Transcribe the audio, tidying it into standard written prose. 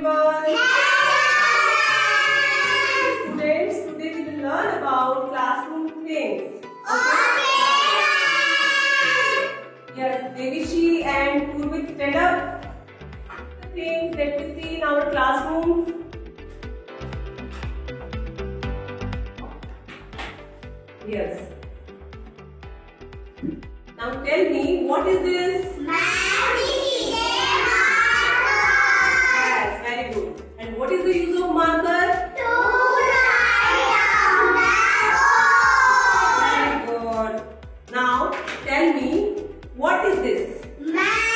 everyone. Students, today we will learn about classroom things. Okay. Yes, Devishi and Purvit, stand up. The things that we see in our classroom. Yes. Now tell me, what is this? Yes, very good. And what is the use of marker? Very good. Now tell me, what is this?